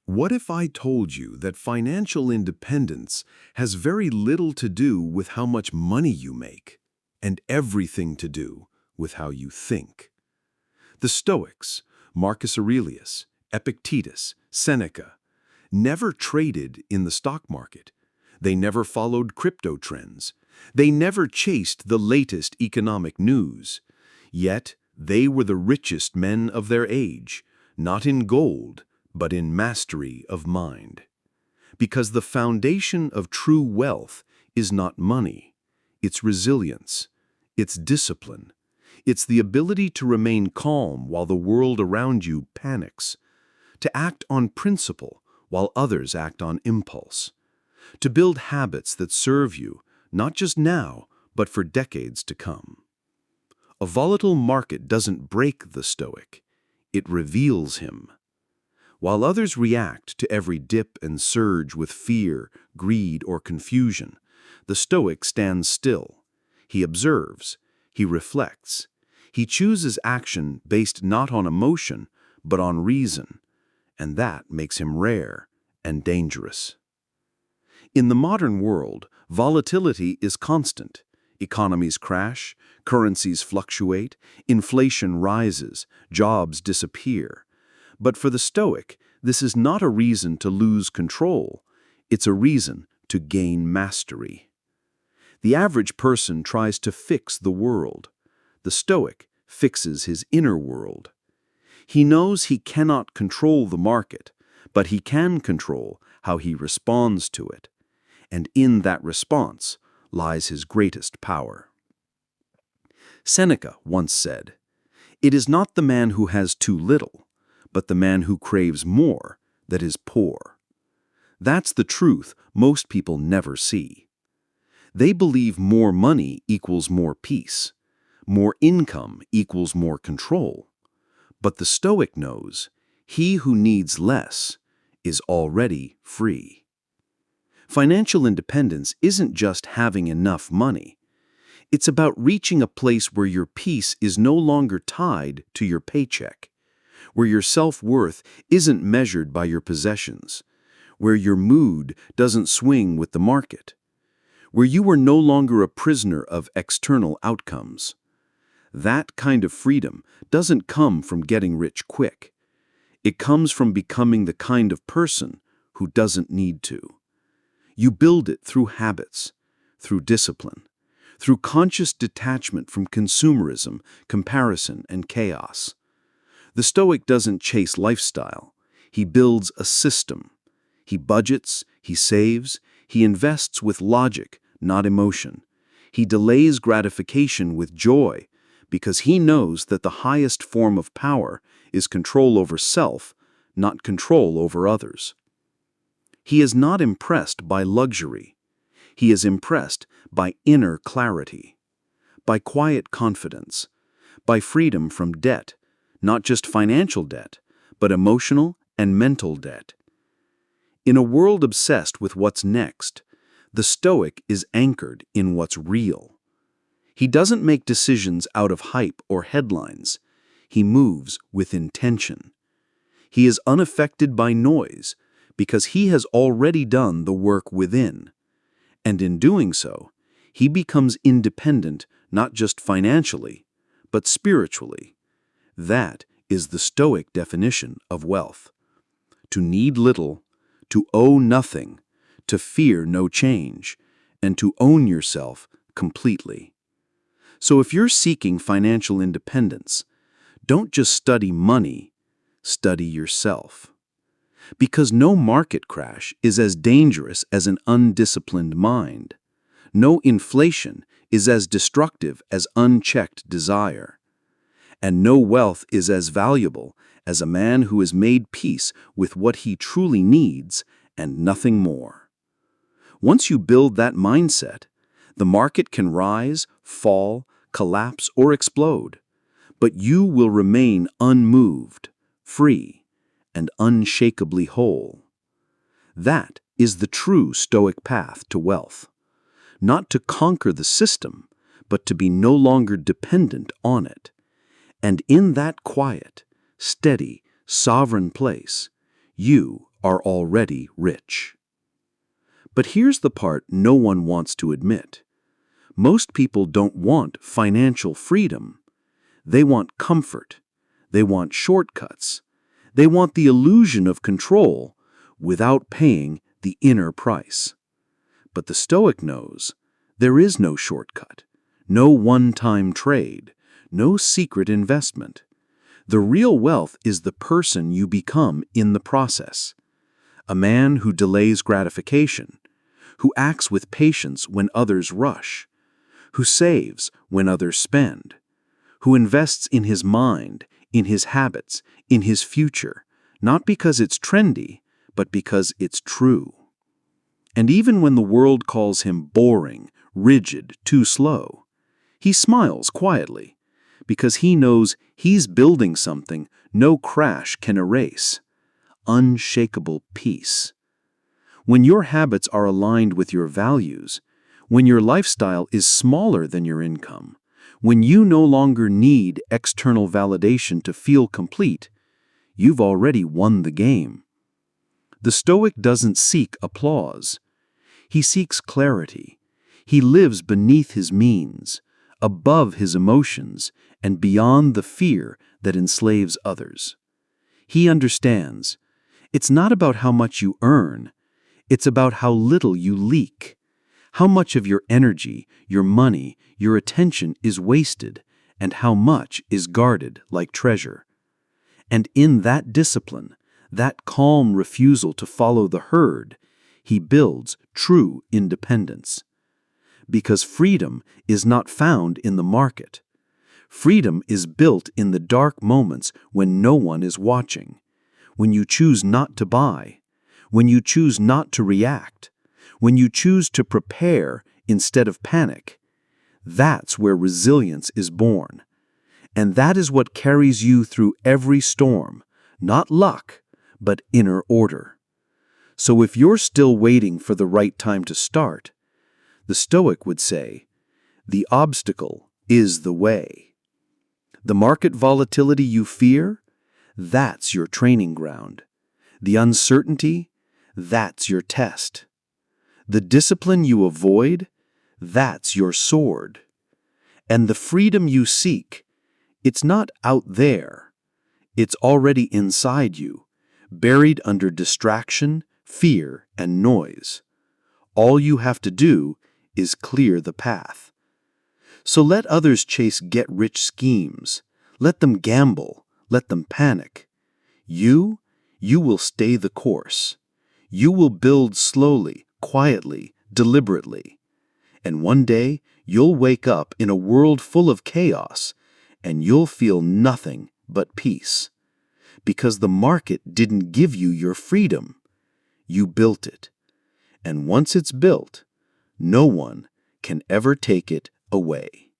What if I told you that financial independence has very little to do with how much money you make, and everything to do with how you think? The Stoics, Marcus Aurelius, Epictetus, Seneca, never traded in the stock market. They never followed crypto trends. They never chased the latest economic news. Yet, they were the richest men of their age, not in gold, but in mastery of mind. Because the foundation of true wealth is not money. It's resilience. It's discipline. It's the ability to remain calm while the world around you panics. To act on principle while others act on impulse. To build habits that serve you, not just now, but for decades to come. A volatile market doesn't break the Stoic. It reveals him. While others react to every dip and surge with fear, greed, or confusion, the Stoic stands still. He observes. He reflects. He chooses action based not on emotion, but on reason. And that makes him rare and dangerous. In the modern world, volatility is constant. Economies crash, currencies fluctuate, inflation rises, jobs disappear. But for the Stoic, this is not a reason to lose control. It's a reason to gain mastery. The average person tries to fix the world. The Stoic fixes his inner world. He knows he cannot control the market, but he can control how he responds to it. And in that response lies his greatest power. Seneca once said, "It is not the man who has too little, but the man who craves more that is poor." That's the truth most people never see. They believe more money equals more peace, more income equals more control. But the Stoic knows he who needs less is already free. Financial independence isn't just having enough money. It's about reaching a place where your peace is no longer tied to your paycheck, where your self-worth isn't measured by your possessions, where your mood doesn't swing with the market, where you are no longer a prisoner of external outcomes. That kind of freedom doesn't come from getting rich quick. It comes from becoming the kind of person who doesn't need to. You build it through habits, through discipline, through conscious detachment from consumerism, comparison, and chaos. The Stoic doesn't chase lifestyle. He builds a system. He budgets, he saves, he invests with logic, not emotion. He delays gratification with joy, because he knows that the highest form of power is control over self, not control over others. He is not impressed by luxury. He is impressed by inner clarity, by quiet confidence, by freedom from debt, not just financial debt, but emotional and mental debt. In a world obsessed with what's next, the Stoic is anchored in what's real. He doesn't make decisions out of hype or headlines. He moves with intention. He is unaffected by noise because he has already done the work within. And in doing so, he becomes independent not just financially, but spiritually. That is the Stoic definition of wealth. To need little, to owe nothing, to fear no change, and to own yourself completely. So if you're seeking financial independence, don't just study money, study yourself. Because no market crash is as dangerous as an undisciplined mind. No inflation is as destructive as unchecked desire. And no wealth is as valuable as a man who has made peace with what he truly needs and nothing more. Once you build that mindset, the market can rise, fall, collapse, or explode, but you will remain unmoved, free, and unshakably whole. That is the true Stoic path to wealth. Not to conquer the system, but to be no longer dependent on it. And in that quiet, steady, sovereign place, you are already rich. But here's the part no one wants to admit. Most people don't want financial freedom. They want comfort. They want shortcuts. They want the illusion of control without paying the inner price. But the Stoic knows there is no shortcut, no one-time trade, no secret investment. The real wealth is the person you become in the process. A man who delays gratification, who acts with patience when others rush, who saves when others spend, who invests in his mind, in his habits, in his future, not because it's trendy, but because it's true. And even when the world calls him boring, rigid, too slow, he smiles quietly, because he knows he's building something no crash can erase: unshakable peace. When your habits are aligned with your values, when your lifestyle is smaller than your income, when you no longer need external validation to feel complete, you've already won the game. The Stoic doesn't seek applause. He seeks clarity. He lives beneath his means, above his emotions, and beyond the fear that enslaves others. He understands. It's not about how much you earn. It's about how little you leak. How much of your energy, your money, your attention is wasted, and how much is guarded like treasure. And in that discipline, that calm refusal to follow the herd, he builds true independence. Because freedom is not found in the market. Freedom is built in the dark moments when no one is watching, when you choose not to buy, when you choose not to react, when you choose to prepare instead of panic. That's where resilience is born. And that is what carries you through every storm, not luck, but inner order. So if you're still waiting for the right time to start, the Stoic would say, the obstacle is the way. The market volatility you fear, that's your training ground. The uncertainty, that's your test. The discipline you avoid, that's your sword. And the freedom you seek, it's not out there. It's already inside you, buried under distraction, fear, and noise. All you have to do is clear the path. So let others chase get-rich schemes. Let them gamble. Let them panic. You will stay the course. You will build slowly, quietly, deliberately. And one day, you'll wake up in a world full of chaos, and you'll feel nothing but peace. Because the market didn't give you your freedom. You built it. And once it's built, no one can ever take it away.